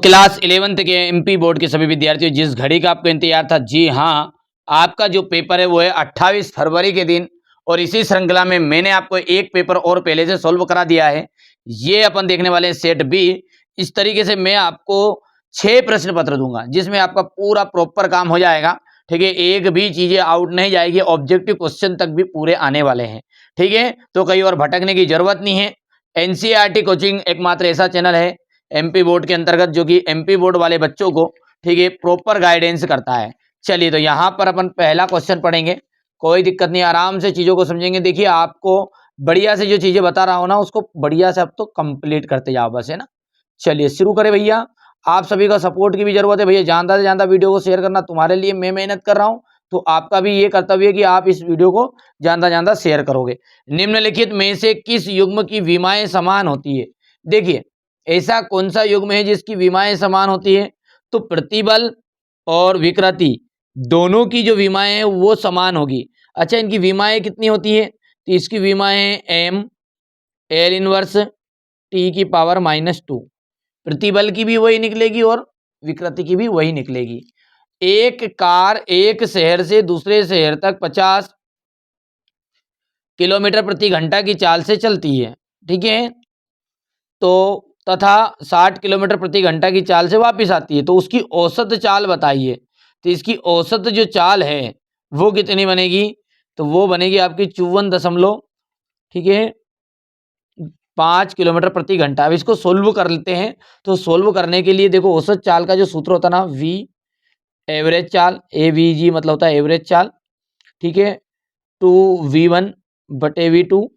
Class 11th के MP board के सभी विद्यार्थियों, जिस घड़ी का आपको इंतजार था, जी हाँ, आपका जो पेपर है वो है 28 फरवरी के दिन। और इसी श्रृंखला में मैंने आपको एक पेपर और पहले से सोल्व करा दिया है। ये अपन देखने वाले हैं सेट बी। इस तरीके से मैं आपको 6 प्रश्न पत्र दूंगा जिसमें आपका पूरा प्रॉपर काम हो जाएगा। ठीक है, एक भी चीजें आउट नहीं जाएगी, ऑब्जेक्टिव क्वेश्चन तक भी पूरे आने वाले हैं। ठीक है, तो कहीं और भटकने की जरूरत नहीं है। एनसीईआरटी कोचिंग एकमात्र ऐसा चैनल है एमपी बोर्ड के अंतर्गत जो कि एमपी बोर्ड वाले बच्चों को, ठीक है, प्रॉपर गाइडेंस करता है। चलिए, तो यहाँ पर अपन पहला क्वेश्चन पढ़ेंगे, कोई दिक्कत नहीं, आराम से चीजों को समझेंगे। देखिए, आपको बढ़िया से जो चीजें बता रहा हूं ना, उसको बढ़िया से आप तो कंप्लीट करते जाओ बस, है ना। चलिए शुरू करें भैया। आप सभी का सपोर्ट की भी जरूरत है भैया, जानता से जानता वीडियो को शेयर करना, तुम्हारे लिए मैं मेहनत कर रहा हूं, तो आपका भी ये कर्तव्य है कि आप इस वीडियो को जानता जानता शेयर करोगे। निम्नलिखित में से किस युग्म की विमाएं समान होती है? देखिए, ऐसा कौन सा युग्म है जिसकी विमाएं समान होती है? तो प्रतिबल और विकृति दोनों की जो विमाएं है वो समान होगी। अच्छा, इनकी विमाएं कितनी होती है? तो इसकी विमाएं एम एल इनवर्स टी की पावर -2। प्रतिबल की भी वही निकलेगी और विकृति की भी वही निकलेगी। एक कार एक शहर से दूसरे शहर तक 50 किलोमीटर प्रति घंटा की चाल से चलती है, ठीक है, तो तथा 60 किलोमीटर प्रति घंटा की चाल से वापस आती है, तो उसकी औसत चाल बताइए। तो इसकी औसत जो चाल है वो कितनी बनेगी? तो वो बनेगी आपकी 54, ठीक है, 5 किलोमीटर प्रति घंटा। अब इसको सोल्व कर लेते हैं। तो सोल्व करने के लिए देखो, औसत चाल का जो सूत्र होता है ना, वी एवरेज चाल, ए वी जी मतलब होता है एवरेज चाल, ठीक है, 2v1/v2,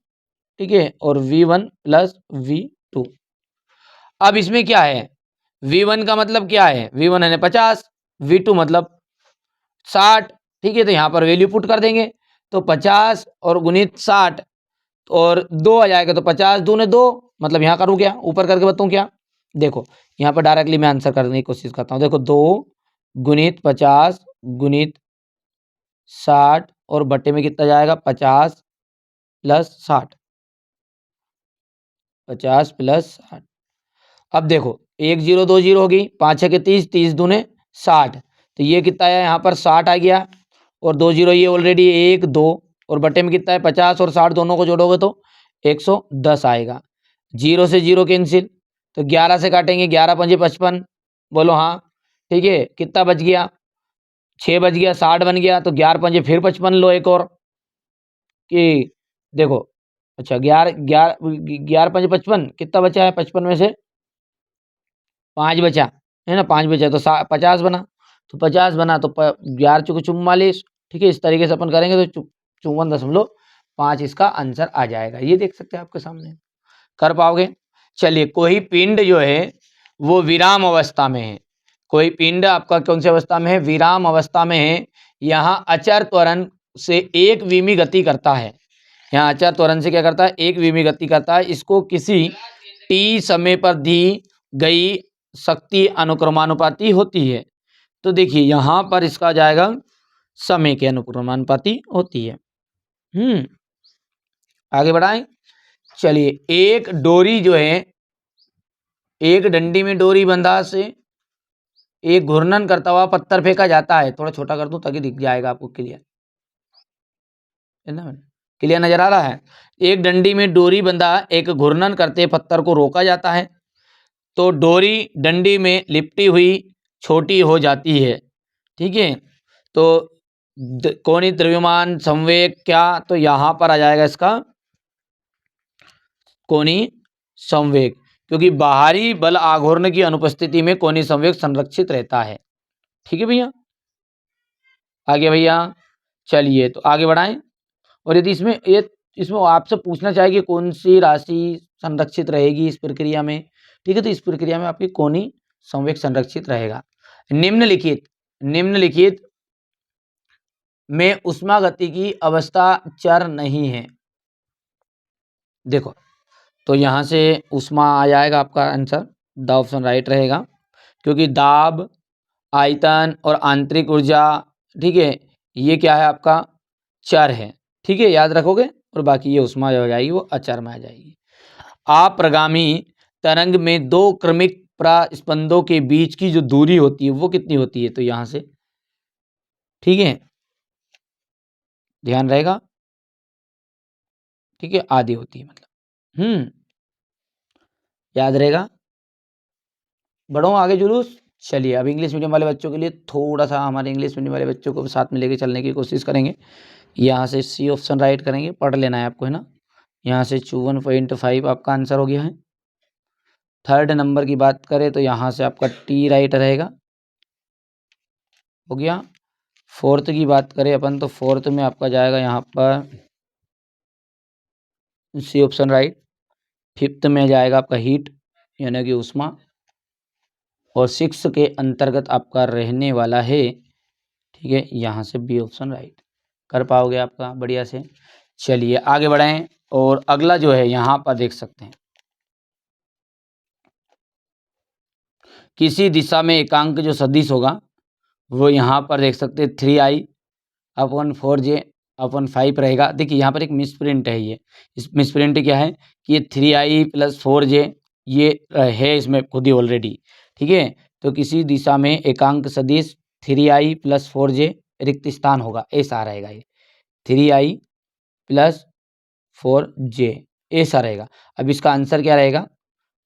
ठीक है, और v1 + v2। अब इसमें क्या है, v1 का मतलब क्या है, v1 है 50, v2 मतलब 60, ठीक है, तो यहाँ पर वैल्यू पुट कर देंगे। तो 50 और गुणित 60 और 2 आ जाएगा, तो 50 दूने 2, मतलब यहाँ करूँ क्या, ऊपर करके बताऊँ क्या? देखो, यहाँ पर डायरेक्टली मैं आंसर करने की कोशिश करता हूँ। देखो, 2 गुणित 50 गुणित 60 और बट्टे में कितना जाएगा, 50 + 60, 50 + 60। अब देखो, 1 0 2 0 होगी, 5 6 के 30, 30 दूने 60, तो ये कितना है, यहाँ पर 60 आ गया, और 2 0 ये ऑलरेडी 1 2, और बटे में कितना है, 50 और 60 दोनों को जोड़ोगे तो 110 आएगा। 0 से 0 कैंसिल, तो 11 से काटेंगे, 11 पंजे 55, बोलो हाँ, ठीक है, कितना बच गया, 6 बच गया, 60 बन गया, तो 11 पंजे फिर 55 लो एक और, कि देखो, अच्छा 11 11 11 पंजे 55, कितना बचा है, 55 में से 5 बचा है ना, 5 बचा तो 50 बना, तो 50 बना तो 11 चौके 44, ठीक है, इस तरीके से अपन करेंगे तो 54.5 इसका आंसर आ जाएगा। ये देख सकते हैं आपके सामने, कर पाओगे? चलिए, कोई पिंड जो है वो विराम अवस्था में है, कोई पिंड आपका कौन सी अवस्था में है, विराम अवस्था में है। यहाँ अचर त्वरण से एक विमी गति करता है, यहाँ अचर त्वरण से क्या करता है, एक विमी गति करता है। इसको किसी टी समय पर दी गई शक्ति अनुक्रमानुपाती होती है। तो देखिए, यहाँ पर इसका जाएगा समय के अनुक्रमानुपाती होती है। आगे बढ़ाएं। चलिए, एक डोरी जो है, एक डंडी में डोरी बंधा से एक घूर्णन करता हुआ पत्थर फेंका जाता है। थोड़ा छोटा कर दूं ताकि दिख जाएगा आपको क्लियर, है ना, क्लियर नजर आ रहा है। एक डंडी में डोरी बंधा एक घूर्णन करते पत्थर को रोका जाता है, तो डोरी डंडी में लिपटी हुई छोटी हो जाती है, ठीक है। तो कोणीय द्रव्यमान संवेग क्या, तो यहाँ पर आ जाएगा इसका कोणीय संवेग, क्योंकि बाहरी बल आघूर्ण की अनुपस्थिति में कोणीय संवेग संरक्षित रहता है। ठीक है भैया, आगे भैया, चलिए तो आगे बढ़ाएं। और यदि इसमें आपसे पूछना चाहिए कि कौन सी राशि संरक्षित रहेगी इस प्रक्रिया में, ठीक है, तो इस प्रक्रिया में आपकी कोणीय संवेग संरक्षित रहेगा। निम्नलिखित में ऊष्मागति की अवस्था चर नहीं है। देखो, तो यहाँ से ऊष्मा आ जाएगा आपका आंसर, द ऑप्शन राइट रहेगा, क्योंकि दाब, आयतन और आंतरिक ऊर्जा, ठीक है, ये क्या है आपका चर है, ठीक है, याद रखोगे। और बाकी ये ऊष्मा जो हो जाएगी वो अचर में आ जाएगी। अप्रगामी तरंग में 2 क्रमिक प्रास्पंदों के बीच की जो दूरी होती है वो कितनी होती है, तो यहां से, ठीक है, ध्यान रहेगा, ठीक है, आधी होती है मतलब, याद रहेगा। बढ़ो आगे जुलूस। चलिए अब इंग्लिश मीडियम वाले बच्चों के लिए थोड़ा सा हमारे इंग्लिश मीडियम वाले बच्चों को साथ में लेके चलने की कोशिश करेंगे। यहाँ से सी ऑप्शन राइट करेंगे, पढ़ लेना है आपको, है ना। यहाँ से 51.5 आपका आंसर हो गया है। थर्ड नंबर की बात करें तो यहाँ से आपका टी राइट रहेगा, हो गया। फोर्थ की बात करें अपन तो फोर्थ में आपका जाएगा यहाँ पर सी ऑप्शन राइट। फिफ्थ में जाएगा आपका हीट यानी कि उष्मा, और सिक्स के अंतर्गत आपका रहने वाला है, ठीक है, यहाँ से बी ऑप्शन राइट। कर पाओगे आपका बढ़िया से। चलिए आगे बढ़ाएं और अगला जो है यहाँ पर देख सकते हैं, किसी दिशा में एकांक जो सदिश होगा वो यहाँ पर देख सकते हैं 3i/4j/5 रहेगा। देखिए यहाँ पर एक मिसप्रिंट है, ये इस मिसप्रिंट क्या है कि ये 3i+4j ये है इसमें खुद ही ऑलरेडी, ठीक है। तो किसी दिशा में एकांक सदिश 3i+4j रिक्त स्थान होगा, ऐसा रहेगा ये 3i+4j ऐसा रहेगा। अब इसका आंसर क्या रहेगा,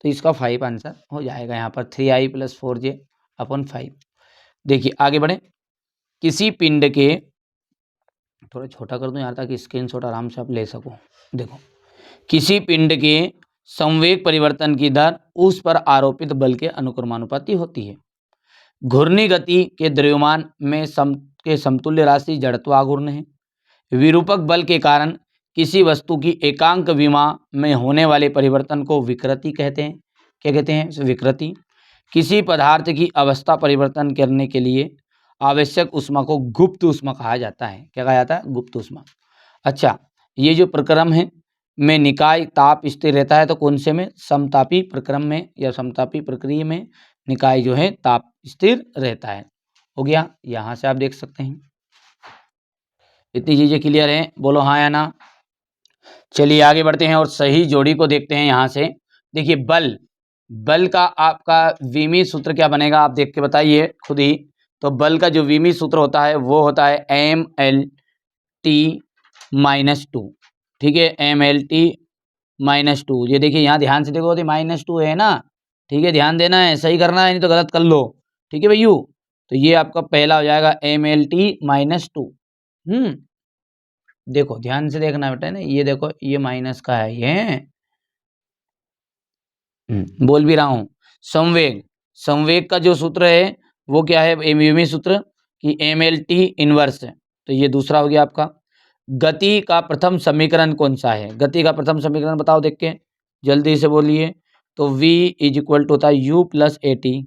तो इसका 5 आंसर हो जाएगा यहाँ पर 3i+4j/5। देखिए आगे बढ़े। किसी पिंड के, थोड़ा छोटा कर दूं यार ताकि स्क्रीनशॉट आराम से आप ले सको। देखो, किसी पिंड के संवेग परिवर्तन की दर उस पर आरोपित बल के अनुक्रमानुपाती होती है। घूर्णी गति के द्रव्यमान में समतुल्य राशि जड़त्वाघूर्ण है। विरूपक बल के कारण किसी वस्तु की एकांक विमा में होने वाले परिवर्तन को विकृति कहते हैं। क्या कहते हैं, विकृति। किसी पदार्थ की अवस्था परिवर्तन करने के लिए आवश्यक ऊष्मा को गुप्त ऊष्मा कहा जाता है। क्या कहा जाता है, गुप्त ऊष्मा। अच्छा, ये जो प्रक्रम है में निकाय ताप स्थिर रहता है, तो कौन से में, समतापी प्रक्रम में या समतापी प्रक्रिया में निकाय जो है ताप स्थिर रहता है। हो गया, यहाँ से आप देख सकते हैं। इतनी चीजें क्लियर हैं, बोलो हाँ या ना। चलिए आगे बढ़ते हैं और सही जोड़ी को देखते हैं। यहाँ से देखिए, बल का आपका विमी सूत्र क्या बनेगा, आप देख के बताइए खुद ही। तो बल का जो विमी सूत्र होता है वो होता है MLT-2, ठीक है, MLT-2। ये देखिए यहाँ ध्यान से देखो, -2 है ना, ठीक है, ध्यान देना है, सही करना है, नहीं तो गलत कर लो, ठीक है भैयू। तो ये आपका पहला हो जाएगा MLT-2। देखो ध्यान से देखना बेटा ना, ये देखो ये माइनस का है ये, बोल भी रहा हूं। संवेग का जो सूत्र है वो क्या है, एमयूमी सूत्र कि MLT इनवर्स है, तो ये दूसरा हो गया आपका। गति का प्रथम समीकरण कौन सा है, गति का प्रथम समीकरण बताओ देख के, जल्दी से बोलिए। तो V = होता है U+AT,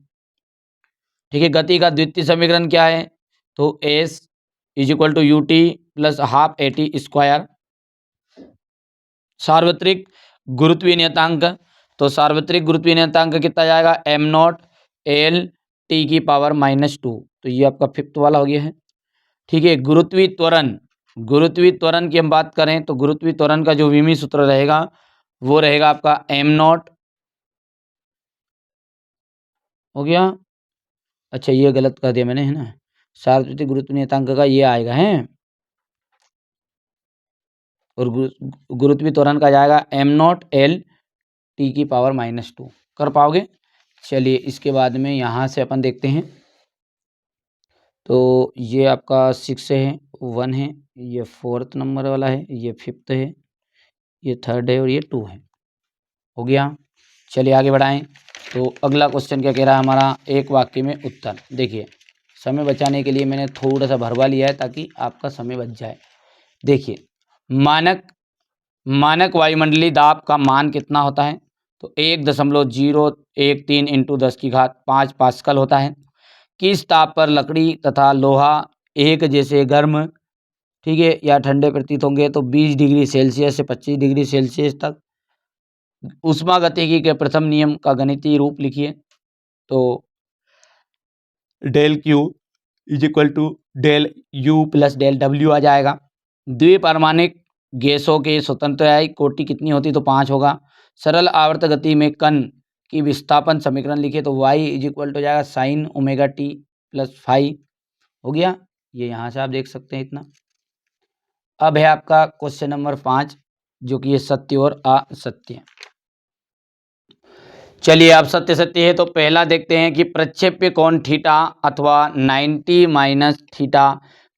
ठीक है। गति का द्वितीय समीकरण क्या है, तो S = UT+12AT²। सार्वत्रिक गुरुत्वीय नियतांक, तो सार्वत्रिक गुरुत्वीय नियतांक कितना जाएगा, m0L/T⁻²। तो ये आपका फिफ्थ वाला हो गया है, ठीक है। गुरुत्वीय त्वरण की हम बात करें तो गुरुत्वीय त्वरण का जो विमी सूत्र रहेगा वो रहेगा आपका m0, हो गया। अच्छा ये गलत कर दिया मैंने, है ना, सार्वत्रिक गुरुत्वीय नियतांक का ये आएगा है, और गुरुत्वीय त्वरण का जाएगा m0L/T⁻²। कर पाओगे। चलिए इसके बाद में यहाँ से अपन देखते हैं, तो ये आपका 6 है, 1 है, ये 4th नंबर वाला है, ये 5th है, ये 3rd है और ये 2 है। हो गया। चलिए आगे बढ़ाएं। तो अगला क्वेश्चन क्या कह रहा है हमारा, एक वाक्य में उत्तर। देखिए समय बचाने के लिए मैंने थोड़ा सा भरवा लिया है ताकि आपका समय बच जाए। देखिए मानक वायुमंडलीय दाब का मान कितना होता है, तो 1.013 × 10⁵ पास्कल होता है। किस ताप पर लकड़ी तथा लोहा एक जैसे गर्म, ठीक है, या ठंडे प्रतीत होंगे, तो 20 डिग्री सेल्सियस से 25 डिग्री सेल्सियस तक। ऊष्मागतिकी के प्रथम नियम का गणितीय रूप लिखिए, तो ∆Q = ∆U + ∆W आ जाएगा। द्विपारमाणिक गैसों के स्वतंत्रता कोटि कितनी होती, तो 5 होगा। सरल आवर्त गति में कण की विस्थापन समीकरण लिखे तो y इज इक्वल टू हो जाएगा sine omega t plus phi. हो गया, ये यहाँ से आप देख सकते हैं इतना। अब है आपका क्वेश्चन नंबर 5, जो कि ये सत्य और असत्य। चलिए, अब सत्य सत्य है तो पहला देखते हैं कि प्रक्षेप्य कोण थीटा अथवा 90 माइनस थीटा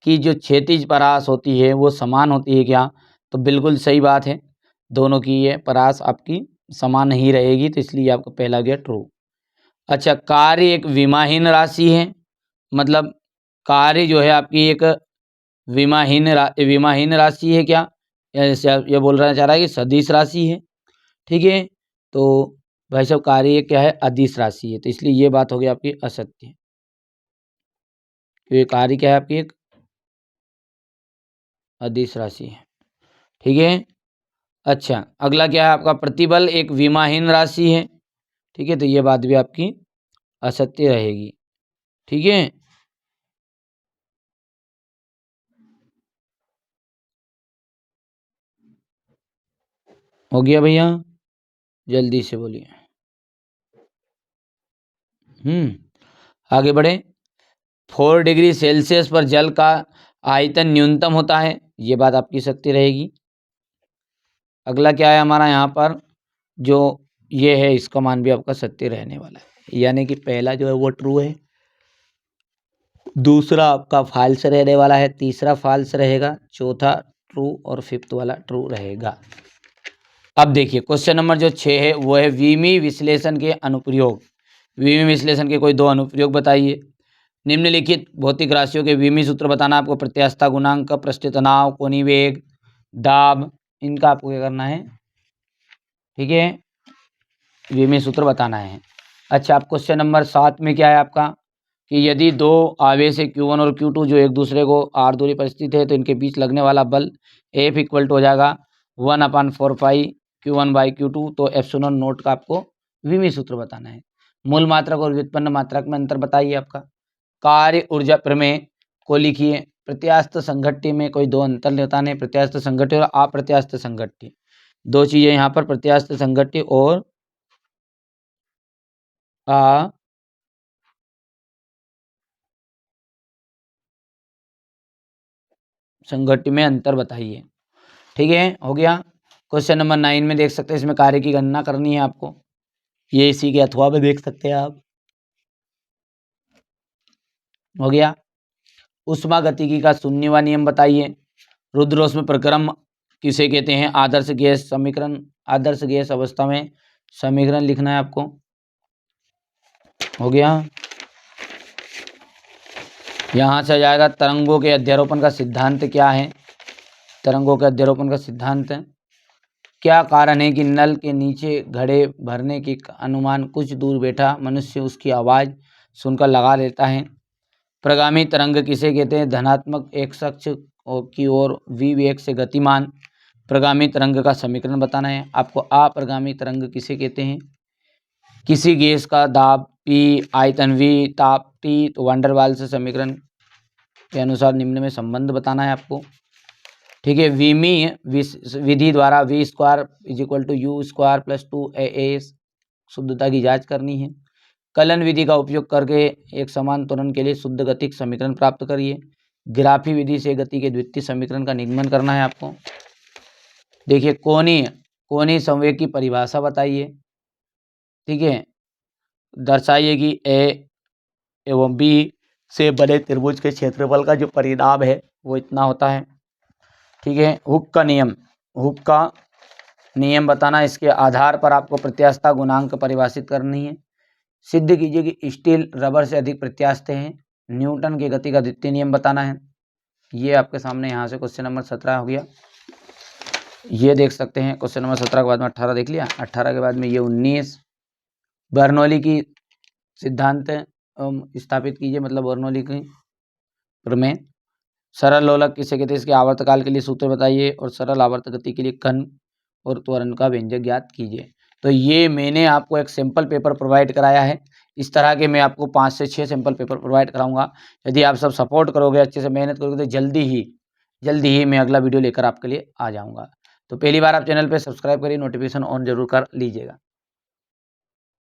की जो क्षैतिज परास होती है वो समान होती है क्या? तो बिल्कुल सही बात है, दोनों की ये परास आपकी समान ही रहेगी, तो इसलिए आपका पहला गया ट्रू। अच्छा, कार्य एक विमाहीन राशि है, मतलब कार्य जो है आपकी एक विमाहीन राशि है क्या? ये बोल रहा चाह रहा है कि सदिश राशि है। ठीक है, तो भाई साहब कार्य क्या है? अदिश राशि है, तो इसलिए ये बात हो गई आपकी असत्य। तो ये कार्य क्या है आपकी? एक अदिश राशि है। ठीक है। अच्छा, अगला क्या है आपका? प्रतिबल एक विमाहीन राशि है। ठीक है, तो ये बात भी आपकी असत्य रहेगी। ठीक है। हो गया भैया, जल्दी से बोलिए। आगे बढ़े। 4 डिग्री सेल्सियस पर जल का आयतन न्यूनतम होता है, ये बात आपकी सत्य रहेगी। अगला क्या है हमारा यहाँ पर? जो ये है इसका मान भी आपका सत्य रहने वाला है, यानी कि पहला जो है वो ट्रू है, दूसरा आपका फॉल्स रहने वाला है, तीसरा फॉल्स रहेगा, चौथा ट्रू और फिफ्थ वाला ट्रू रहेगा। अब देखिए क्वेश्चन नंबर जो 6 है वो है विमी विश्लेषण के अनुप्रयोग। विमी विश्लेषण के कोई दो अनुप्रयोग बताइए। निम्नलिखित भौतिक राशियों के विमी सूत्र बताना आपको। प्रत्यास्थता गुणांक, पृष्ठ तनाव, कोणीय वेग, दाब, इनका आपको क्या करना है? ठीक है, विमी सूत्र बताना है। अच्छा, आप क्वेश्चन नंबर 7 में क्या है आपका कि यदि दो आवेश है Q1 और Q2 जो एक दूसरे को r दूरी पर स्थित है तो इनके बीच लगने वाला बल F इक्वल टू हो जाएगा 1/4 पाई Q1 बाई Q2। तो एप्सिलॉन नोट का आपको विमी सूत्र बताना है। मूल मात्रक और व्युत्पन्न मात्रक में अंतर बताइए आपका। कार्य ऊर्जा प्रमेय को लिखिए। प्रत्यास्थ संघट्य में कोई दो अंतर बताने, प्रत्यास्थ संघट्य और अप्रत्यास्थ संघट्य, दो चीजें यहाँ पर, प्रत्यास्थ संघट्य और संघट्य में अंतर बताइए। ठीक है, हो गया। क्वेश्चन नंबर 9 में देख सकते हैं, इसमें कार्य की गणना करनी है आपको, ये इसी के अथवा में देख सकते हैं आप। हो गया। उष्मागतिकी का शून्यवा नियम बताइए। रुद्रोष्म प्रक्रम किसे कहते हैं? आदर्श गैस समीकरण, आदर्श गैस अवस्था में समीकरण लिखना है आपको। हो गया। यहाँ से आ जाएगा तरंगों के अध्यारोपण का सिद्धांत क्या है? तरंगों के अध्यारोपण का सिद्धांत, क्या कारण है कि नल के नीचे घड़े भरने के अनुमान कुछ दूर बैठा मनुष्य उसकी आवाज़ सुनकर लगा लेता है? प्रगामी तरंग किसे कहते हैं? धनात्मक एक्स अक्ष की ओर v वेग से गतिमान प्रगामी तरंग का समीकरण बताना है आपको। अप्रगामी तरंग किसे कहते हैं? किसी गैस का दाब P, आयतन V, ताप T, तो वांडरवाल से समीकरण के अनुसार निम्न में संबंध बताना है आपको। ठीक है, विमी विधि द्वारा v square is equal to u square plus 2a शुद्धता की जांच करनी है। कलन विधि का उपयोग करके एक समान त्वरण के लिए शुद्ध गतिक समीकरण प्राप्त करिए। ग्राफी विधि से गति के द्वितीय समीकरण का निगमन करना है आपको। देखिए, कोणीय संवेग की परिभाषा बताइए। ठीक है, दर्शाइए कि ए एवं बी से बने त्रिभुज के क्षेत्रफल का जो परिणाम है वो इतना होता है। ठीक है, हुक का नियम, हुक का नियम बताना, इसके आधार पर आपको प्रत्यास्थता गुणांक परिभाषित करनी है। सिद्ध कीजिए कि स्टील रबर से अधिक प्रत्यास्थ है। न्यूटन की गति का द्वितीय नियम बताना है। ये आपके सामने यहाँ से क्वेश्चन नंबर 17 हो गया। ये देख सकते हैं क्वेश्चन नंबर 17 के बाद में 18 देख लिया, 18 के बाद में ये 19 बर्नौली की सिद्धांत स्थापित कीजिए, मतलब बर्नौली की प्रमेय। सरल लोलक किसे कहते हैं? इसके आवर्तकाल के लिए सूत्र बताइए और सरल आवर्त गति के लिए कण और त्वरण का व्यंजक ज्ञात कीजिए। तो ये मैंने आपको एक सैंपल पेपर प्रोवाइड कराया है। इस तरह के मैं आपको 5 से 6 सैंपल पेपर प्रोवाइड कराऊंगा। यदि आप सब सपोर्ट करोगे, अच्छे से मेहनत करोगे, तो जल्दी ही मैं अगला वीडियो लेकर आपके लिए आ जाऊंगा। तो पहली बार आप चैनल पर सब्सक्राइब करिए, नोटिफिकेशन ऑन जरूर कर लीजिएगा।